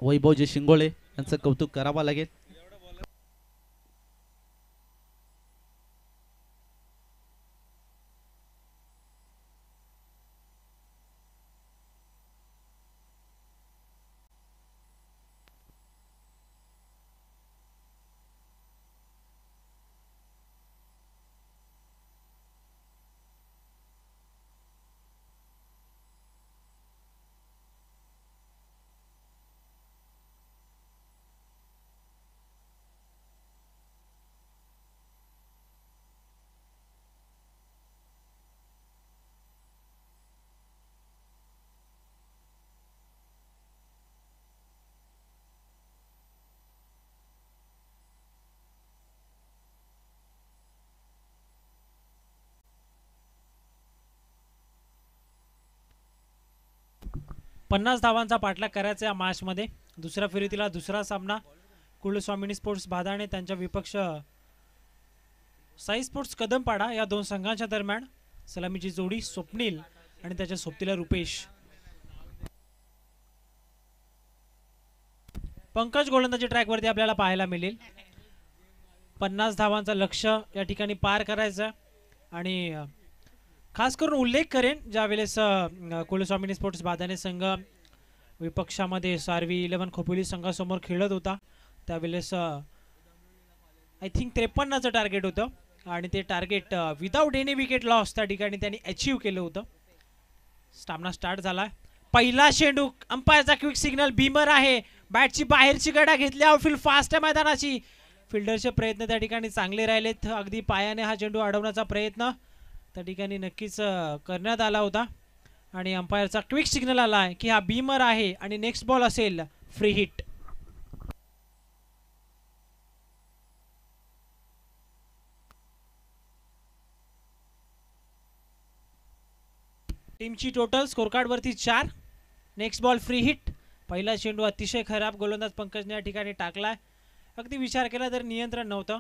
वैभवजी शिंगोळे यांचं कौतुक करावं लागेल. 50 धावांचा पाठलाग करायचा या मॅचमध्ये. दुसऱ्या फेरीतला दुसरा सामना कुलस्वामिनी स्पोर्ट्स बादाणे त्यांच्या विपक्ष साई स्पोर्ट्स कदमपाडा या दोन संघांच्या दरम्यान. सलामीची जोडी स्वप्नील आणि त्याच्या सोबतीला रुपेश. पंकज गोलंदाजी ट्रॅकवरती आपल्याला पाहायला मिळेल. 50 धावांचं लक्ष्य या ठिकाणी पार करायचं आणि खास करून उल्लेख करेन ज्या वेळेस कुलस्वामिनी स्पोर्ट्स बादाणे संघ विपक्षामध्ये सार्वी 11 खोपोली संघासमोर खेळत होता त्यावेळेस आय थिंक 53चं टार्गेट होतं आणि ते target without any wicket loss त्या ठिकाणी त्यांनी अचीव केलं होतं. सामना स्टार्ट झाला. पहिला चेंडू अंपायरचा क्विक सिग्नल बीमर आहे. बॅटची बाहेरची गडा घेतली. आउटफील्ड फास्ट आहे मैदानाची. फिल्डरचे प्रयत्न त्या ठिकाणी चांगले राहिलेत. अगदी पायाने हा चेंडू अडवण्याचा प्रयत्न त्या ठिकाणी नक्कीच करण्यात आला होता आणि अंपायरचा क्विक सिग्नल आला आहे की हा बीमर आहे आणि नेक्स्ट बॉल असेल फ्री हिट. टीमची टोटल स्कोरकार्ड वरती 4. Next ball free hit. पहिला चेंडू अतिशय खराब गोलंदाज पंकजने या ठिकाणी टाकलाय. अगदी विचार केला तर नियंत्रण नव्हतं.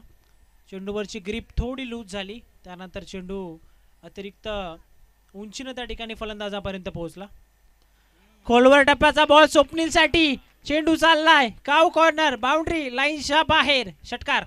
चेंडूवरची ग्रिप थोडी लूज झाली. त्यानंतर चेंडू अतिरिक्त उंचीने त्या ठिकाणी फलंदाजापर्यंत पोहोचला. खोलवर टप्प्याचा बॉल स्वप्नीलसाठी. चेंडू चाललाय काव कॉर्नर बाउंड्री लाईनच्या बाहेर. षटकार.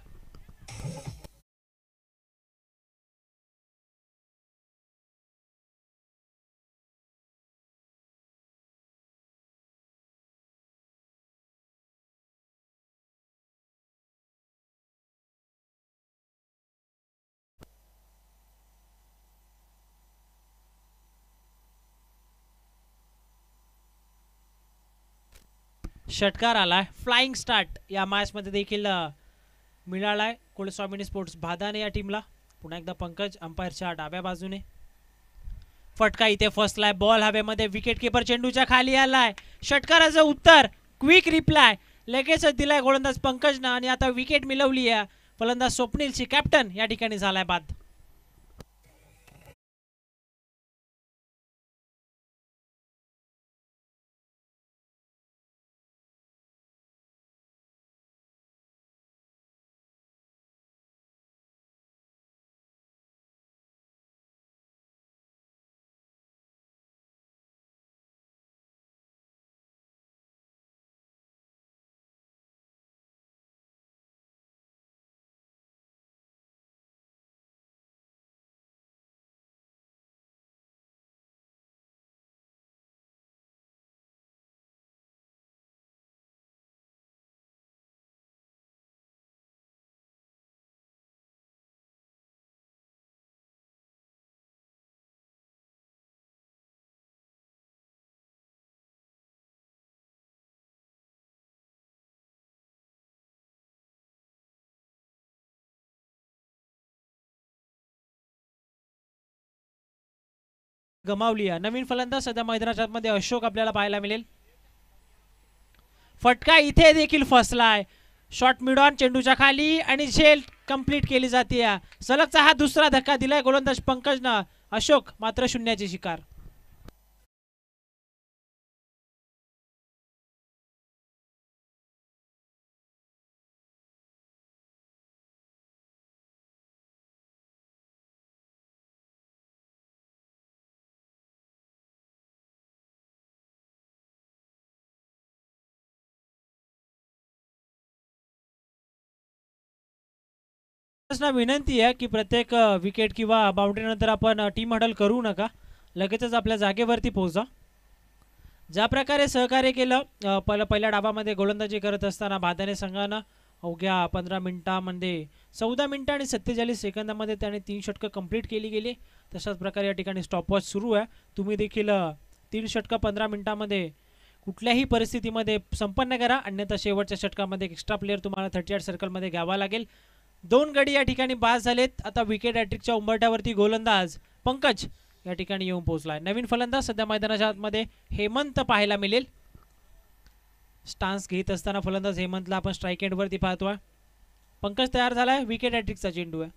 षटकार आलाय. फ्लाइंग स्टार्ट या मॅच मध्ये देखील मिळालाय कुलस्वामिनी स्पोर्ट्स बादाणे या टीमला. पुन्हा एकदा पंकज अंपायरच्या डाव्या बाजूने. फटका इथे फसलाय. बॉल हवेमध्ये. विकेट किपर चेंडूच्या खाली आलाय. षटकाराचं उत्तर क्विक रिप्लाय लगेचच दिलाय गोलंदाज पंकजनं आणि आता विकेट मिळवली आहे. फलंदाज स्वप्नीलची कॅप्टन या ठिकाणी झालाय बाद. गमावली आहे. नवीन फलंदाज सध्या मैदानाच्या मध्ये अशोक आपल्याला पाहायला मिळेल. फटका इथे देखील फसलाय. शॉट मिड ऑन चेंडूच्या खाली आणि झेल कंप्लीट केली जाते. सलगचा हा दुसरा धक्का दिलाय गोलंदाज पंकजनं. अशोक मात्र शून्याची शिकार. विनंती आहे की प्रत्येक विकेट किंवा बाउंड्री नंतर आपण टीम हडल करू नका. लगेचच आपल्या जागेवरती पोहोचा. ज्या प्रकारे सहकार्य केलं पहिल्या डावामध्ये गोलंदाजी करत असताना बादाणे संघानं अवघ्या 15 मिनिटांमध्ये 14 मिनिटं आणि 47 सेकंदामध्ये त्याने 3 षटकं कंप्लीट केली गेली. तशाच प्रकारे या ठिकाणी स्टॉपवॉच सुरू आहे. तुम्ही देखील 3 षटकं 15 मिनिटांमध्ये कुठल्याही परिस्थितीमध्ये संपन्न करा. अन्यथा शेवटच्या षटकामध्ये एक्स्ट्रा प्लेयर तुम्हाला 38 सर्कलमध्ये घ्यावा लागेल. 2 गडी या ठिकाणी बाद झालेत. आता विकेट हॅट्रिकच्या उंबरठ्यावरती गोलंदाज पंकज या ठिकाणी येऊन पोहोचलाय. नवीन फलंदाज सध्या मैदानाच्या आतमध्ये हेमंत पाहायला मिळेल. स्टान्स घेत असताना फलंदाज हेमंतला आपण स्ट्राईक एंड वरती पाहतोय. पंकज तयार झालाय. विकेट हॅट्रिकचा चेंडू आहे.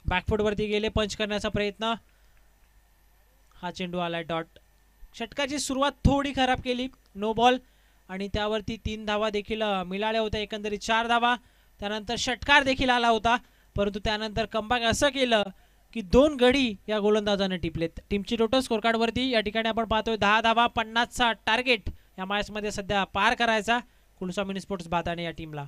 बॅकफूट वरती गेले. पंच करण्याचा प्रयत्न. हा चेंडू आलाय डॉट. षटकाची सुरुवात थोडी खराब केली, नो बॉल, आणि त्यावरती 3 धावा देखील मिळाल्या होत्या, एकंदरीत 4 धावा. त्यानंतर षटकार देखील आला होता, परंतु त्यानंतर कमबॅक असं केलं की 2 गडी या गोलंदाजाने टिपलेत. टीमची टोटल स्कोर कार्डवरती या ठिकाणी आपण पाहतोय 10 धावा, 50चा टार्गेट या मॅचमध्ये सध्या पार करायचा कुलस्वामिनी स्पोर्ट्स भादाने या टीमला.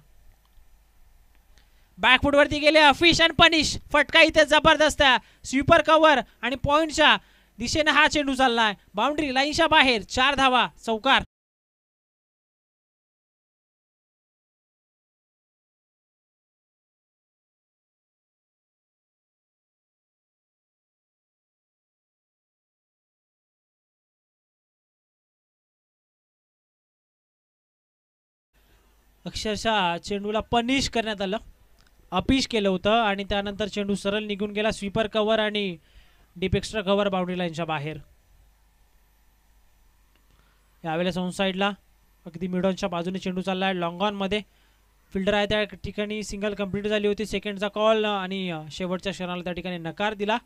बॅकफूट वरती गेले फिश अँड पनिश. फटका इथे जबरदस्त आहे, स्वीपर कव्हर आणि पॉइंटच्या दिशेने हा चेंडू चाललाय, बाउंड्री लाईनच्या बाहेर, 4 धावा, चौकार. अक्षरशः चेंडूला पनिश करण्यात आलं, अपिश केलं होतं, आणि त्यानंतर चेंडू सरळ निघून गेला. स्वीपर कव्हर आणि डीप एक्स्ट्रा कव्हर बाउंड्री लाईनच्या बाहेर. यावेळेस ऑन साईडला अगदी मिडॉनच्या बाजूने चेंडू चालला आहे, लॉंग ऑन मध्ये फिल्डर आहे त्या ठिकाणी सिंगल कंप्लीट झाली होती. सेकंडचा कॉल आणि शेवटच्या क्षणाला त्या ठिकाणी नकार दिला.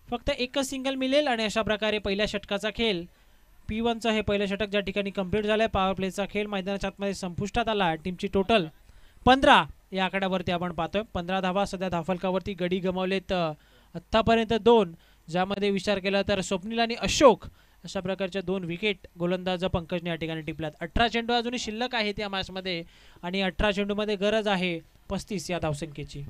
फक्त एकच सिंगल मिळेल आणि अशा प्रकारे पहिल्या षटकाचा खेळ P1चं हे पहिलं षटक ज्या ठिकाणी कंप्लीट झालंय. पॉवर प्लेचा खेळ मैदानाच्या आतमध्ये संपुष्टात आला. टीमची टोटल 15 या आकड्यावरती आपण पाहतोय. 15 धावा सध्या धावफलकावरती. गडी गमावलेत आत्तापर्यंत 2, ज्यामध्ये विचार केला तर स्वप्नील आणि अशोक अशा प्रकारच्या 2 विकेट गोलंदाज पंकजने या ठिकाणी टिपल्यात. 18 चेंडू अजूनही शिल्लक आहेत या मॅचमध्ये आणि 18 चेंडूमध्ये गरज आहे 35 या धावसंख्येची.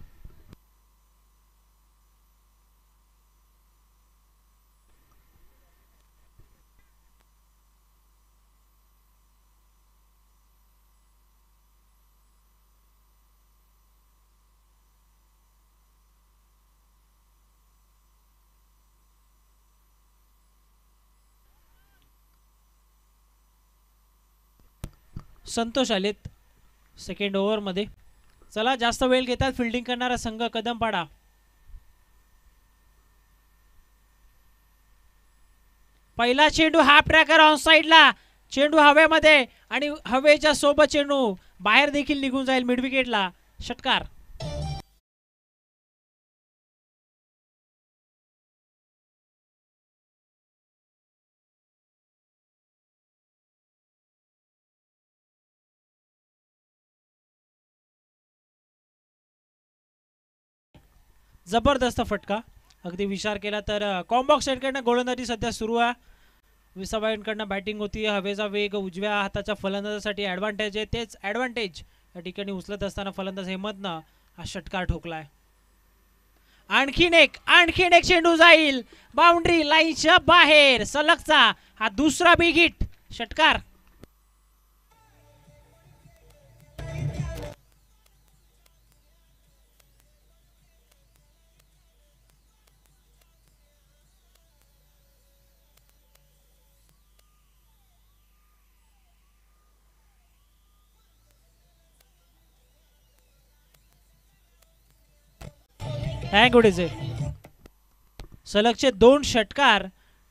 संतोष आलेत सेकंड ओव्हरमध्ये. चला, जास्त वेळ घेतात फिल्डिंग करणारा संघ कदमपाडा. पहिला चेंडू हाफ ट्रॅकर ऑन साइडला, चेंडू हवेमध्ये आणि हवेच्या सोबत चेंडू बाहेर देखील निघून जाईल मिड विकेटला. षटकार. जबरदस्त फटका. अगदी विचार केला तर कॉम्बॉक्स साईडकडनं गोलंदाजी सध्या सुरू आहे. विसाबाईंकडनं बॅटिंग होती. हवेचा वेग उजव्या हाताच्या फलंदाजासाठी ॲडव्हान्टेज आहे. तेच ॲडव्हान्टेज या ठिकाणी उचलत असताना फलंदाज हेमंतनं हा षटकार ठोकलाय. आणखीन एक चेंडू जाईल बाउंड्री लाईनच्या बाहेर. सलगचा हा दुसरा बिग हिट. षटकार. सलगचे 2 षटकार.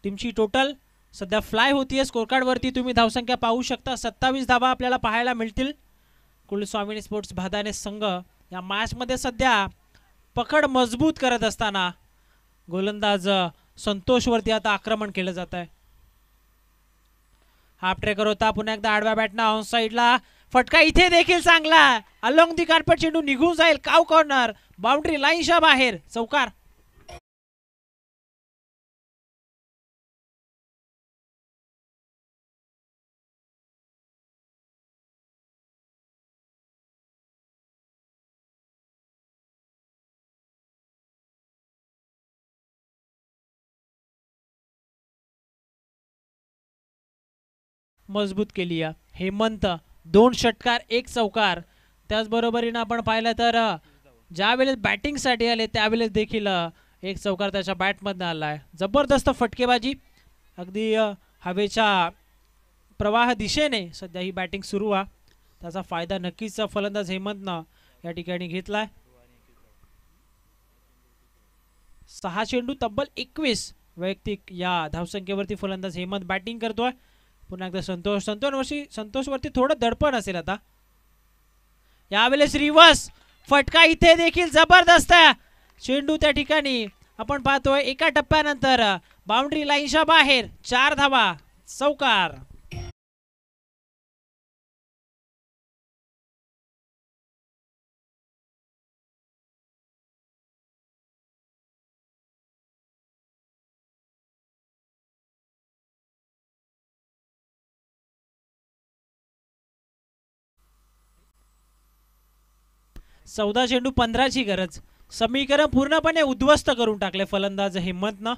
टीमची टोटल सध्या फ्लाय होतीये. स्कोर कार्ड वरती तुम्ही धावसंख्या पाहू शकता. 27 धावा आपल्याला पाहायला मिळतील. कुलस्वामिनी स्पोर्ट्स भादाने संघ या मॅच मध्ये सध्या पकड मजबूत करत असताना गोलंदाज संतोष वरती आता आक्रमण केलं जात आहे. हाफ ट्रेकर होता. पुन्हा एकदा आडव्या बॅटना ऑन साइडला. फटका इथे देखील चांगला. अलोंग दी कार्पेट चेंडू निघून जाईल. काव कॉर्नर. बाउंड्री लाईनच्या बाहेर. चौकार. मजबूत केली आहे. हेमंत 2 षटकार 1 चौकार. त्याचबरोबरीने आपण पाहिलं तर ज्यावेळेस बॅटिंगसाठी आले त्यावेळेस देखील 1 चौकार त्याच्या बॅटमधनं आला आहे. जबरदस्त फटकेबाजी. अगदी हवेच्या प्रवाह दिशेने सध्या ही बॅटिंग सुरू आहे. त्याचा फायदा नक्कीच फलंदाज हेमंतनं या ठिकाणी घेतलाय. 6 चेंडू तब्बल 21 वैयक्तिक या धावसंख्येवरती फलंदाज हेमंत बॅटिंग करतोय. पुन्हा एकदा संतोष वरती थोडं दडपण असेल आता. यावेळेस रिव्हर्स फटका इथे देखील जबरदस्त. चेंडू त्या ठिकाणी आपण पाहतोय एका टप्प्यानंतर बाउंड्री लाईनच्या बाहेर 4 धावा, चौकार. चौदा चेंडू 15ची गरज. समीकरण पूर्णपणे उद्ध्वस्त करून टाकले फलंदाज हेमंतनं.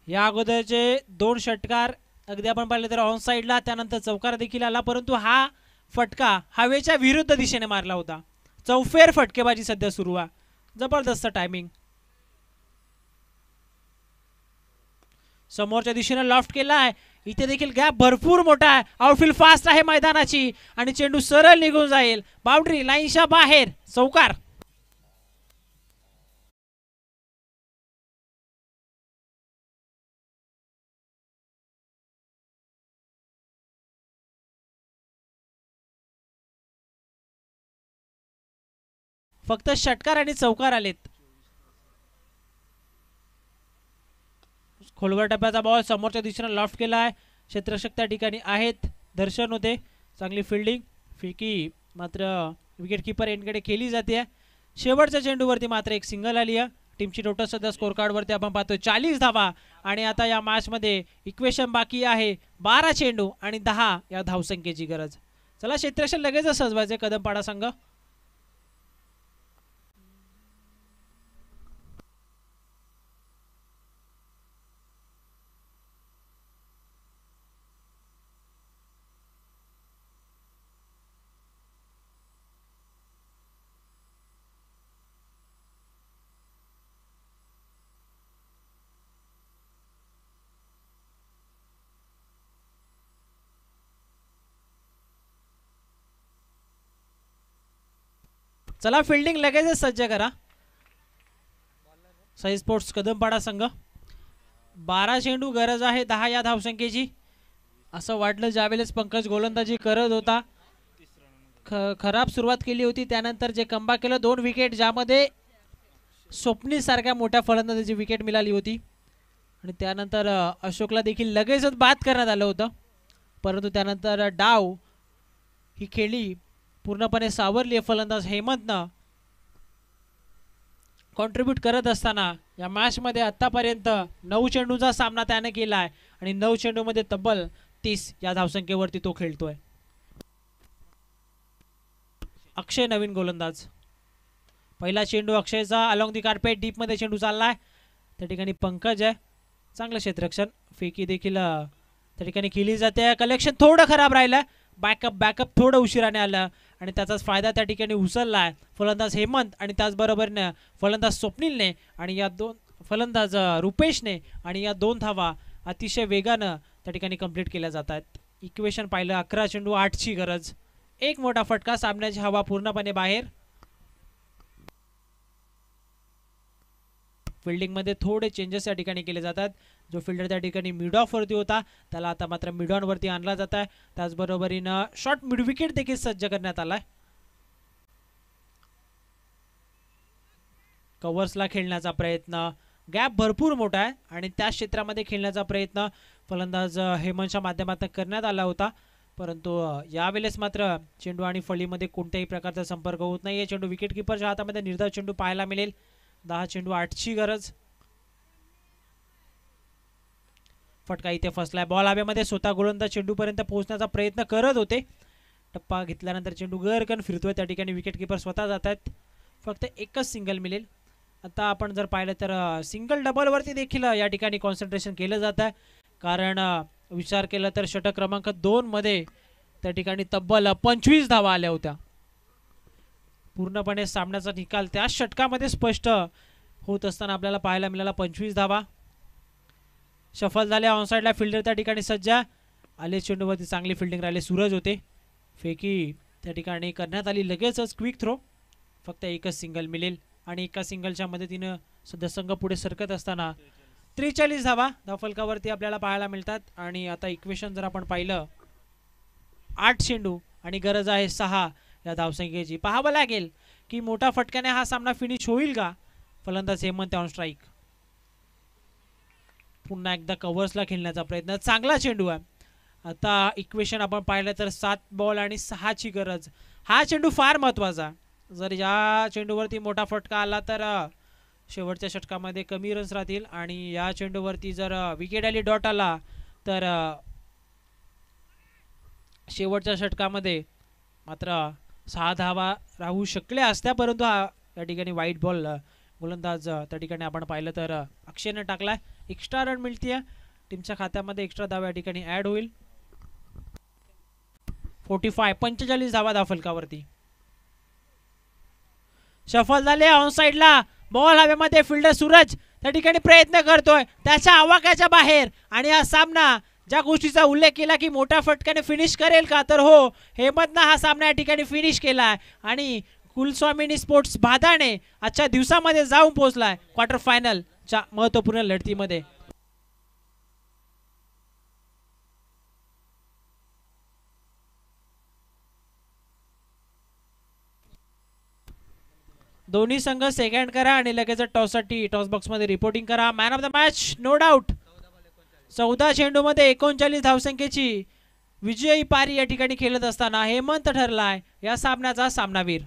या अगोदरचे 2 षटकार अगदी आपण पाहिले तर ऑन साईडला, त्यानंतर चौकार देखील आला, परंतु हा फटका हवेच्या विरुद्ध दिशेने मारला होता. चौफेर फटकेबाजी सध्या सुरू आहे. जबरदस्त टायमिंग. समोरच्या दिशेने लॉफ्ट केला आहे. इथे देखील गॅप भरपूर मोठा आहे. आउटफील्ड फास्ट आहे मैदानाची आणि चेंडू सरळ निघून जाईल. बाउंड्री लाईनच्या बाहेर, चौकार. फक्त षटकार आणि चौकार आलेत. खोलवर टप्प्याचा बॉल समोरच्या दिशेने लॉफ्ट केला आहे. क्षेत्ररक्षक त्या ठिकाणी आहेत. दर्शन होते. चांगली फिल्डिंग. फिकी मात्र विकेट किपर यांकडे केली जाते. शेवटच्या चेंडूवरती मात्र एक सिंगल आली आहे. टीमची टोटल सध्या स्कोर कार्डवरती आपण पाहतो 40 धावा. आणि आता या मॅचमध्ये इक्वेशन बाकी आहे 12 चेंडू आणि 10 या धावसंख्येची गरज. चला क्षेत्ररक्षक लगेच सजवायचे कदमपाडा संघ. चला फिल्डिंग लगेचच सज्ज करा. साई स्पोर्ट्स कदमपाडा संघ. 12 चेंडू गरज आहे 10 या धावसंख्येची. असं वाटलं ज्यावेळेस पंकज गोलंदाजी करत होता, खराब सुरुवात केली होती, त्यानंतर जे कमबॅक केलं 2 विकेट, ज्यामध्ये स्वप्नील सारख्या मोठ्या फलंदाजाची विकेट मिळाली होती. आणि त्यानंतर अशोकला देखील लगेचच बाद करण्यात आलं होतं. परंतु त्यानंतर डाव ही खेळी पूर्णपणे सावरली फलंदाज हेमंतनं. कॉन्ट्रीब्यूट करत असताना या मॅचमध्ये आतापर्यंत 9 चेंडूचा सामना त्याने केला आहे आणि 9 चेंडूमध्ये तब्बल 30 या धावसंख्येवरती तो खेळतोय. अक्षय नवीन गोलंदाज. पहिला चेंडू अक्षयचा अलॉंग दी कार्पेट डीपमध्ये चेंडू चाललाय. त्या ठिकाणी पंकज आहे. चांगलं क्षेत्ररक्षण. फेकी देखील त्या ठिकाणी केली जाते. कलेक्शन थोडं खराब राहिलं. बॅकअप थोडं उशिराने आलं आणि त्याचाच फायदा त्या ठिकाणी उचलला आहे फलंदाज हेमंत आणि त्याचबरोबरने फलंदाज स्वप्नीलने आणि या 2 फलंदाज रुपेशने. आणि या 2 धावा अतिशय वेगानं त्या ठिकाणी कंप्लीट केल्या जात आहेत. इक्वेशन पाहिलं 11 चेंडू 8ची गरज. एक मोठा फटका. सामन्याची हवा पूर्णपणे बाहेर. फिल्डिंगमध्ये थोडे चेंजेस या ठिकाणी केले जातात. जो फिल्डर त्या ठिकाणी मिड ऑफ वरती होता त्याला आता मात्र मिड ऑन वरती आणला जात आहे. त्याचबरोबरीनं शॉर्ट मिड विकेट देखील सज्ज करण्यात आलाय. कव्हर्सला खेळण्याचा प्रयत्न. गॅप भरपूर मोठा आहे आणि त्या क्षेत्रामध्ये खेळण्याचा प्रयत्न फलंदाज हेमंतच्या माध्यमातून करण्यात आला होता. परंतु यावेळेस मात्र चेंडू आणि फळीमध्ये कोणत्याही प्रकारचा संपर्क होत नाही. चेंडू विकेट किपरच्या हातामध्ये निर्धाव चेंडू पाहायला मिळेल. 10 चेंडू 8ची गरज. फटका इथे फसलाय. बॉल हवेमध्ये. स्वतः गोलंदाज चेंडूपर्यंत पोहोचण्याचा प्रयत्न करत होते. टप्पा घेतल्यानंतर चेंडू गरकन फिरतोय. त्या ठिकाणी विकेट किपर स्वतः जात आहेत. फक्त एकच सिंगल मिळेल. आता आपण जर पाहिलं तर सिंगल डबलवरती देखील या ठिकाणी कॉन्सन्ट्रेशन केलं जात आहे. कारण विचार केला तर षटक क्रमांक 2 मध्ये त्या ठिकाणी तब्बल 25 धावा आल्या होत्या. पूर्णपणे सामन्याचा निकाल त्याच षटकामध्ये स्पष्ट होत असताना आपल्याला पाहायला मिळाला 25 धावा. शफल झाले. ऑनसाइडला फिल्डर त्या ठिकाणी सज्ज आले. चेंडूवरती चांगली फिल्डिंग राहिली. सूरज होते. फेकी त्या ठिकाणी करण्यात आली. लगेचच क्विक थ्रो. फक्त एकच सिंगल मिळेल आणि एका सिंगलच्या मदतीनं सध्या संघ पुढे सरकत असताना 43 धावा धावफलकावरती आपल्याला पाहायला मिळतात. आणि आता इक्वेशन जर आपण पाहिलं 8 चेंडू आणि गरज आहे 6 या धावसंख्येची. पाहावं लागेल की मोठा फटक्याने हा सामना फिनिश होईल का. फलंदाज हेमंत ऑन स्ट्राईक. पुन्हा एकदा कव्हर्सला खेळण्याचा प्रयत्न, चांगला चेंडू आहे. आता इक्वेशन आपण पाहिलं तर 7 बॉल आणि 6ची गरज. हा चेंडू फार महत्त्वाचा. जर या चेंडूवरती मोठा फटका आला तर शेवटच्या षटकामध्ये कमी रन्स राहतील आणि या चेंडूवरती जर विकेट आली, डॉट आला तर शेवटच्या षटकामध्ये मात्र 6 धावा राहू शकल्या असत्या, परंतु या ठिकाणी वाईट बॉल गोलंदाज त्या ठिकाणी आपण पाहिलं तर अक्षयने टाकलाय. एक्स्ट्रा रन मिळते टीमच्या खात्यामध्ये, एक्स्ट्रा धावा या ठिकाणी ऍड होईल. 45 धावा धावफलकावरती. सफल झाले ऑन साइडला बॉल हवेमध्ये. फिल्डर सूरज त्या ठिकाणी प्रयत्न करतोय त्याच्या आवाक्याच्या बाहेर आणि हा सामना ज्या गोष्टीचा उल्लेख केला की मोठ्या फटक्याने फिनिश करेल का, तर हो, हेमंतनं हा सामना या ठिकाणी फिनिश केलाय आणि कुलस्वामिनी स्पोर्ट्स भादाने आजच्या दिवसामध्ये जाऊन पोहोचलाय क्वार्टर फायनलच्या महत्त्वपूर्ण लढतीमध्ये. दोन्ही संघ सेकंड करा आणि लगेच टॉससाठी टॉस बॉक्समध्ये रिपोर्टिंग करा. Man of the match no doubt. 14 चेंडूमध्ये 39 धावसंख्येची विजयी पारी या ठिकाणी खेळत असताना हेमंत ठरलाय या सामन्याचा सामनावीर.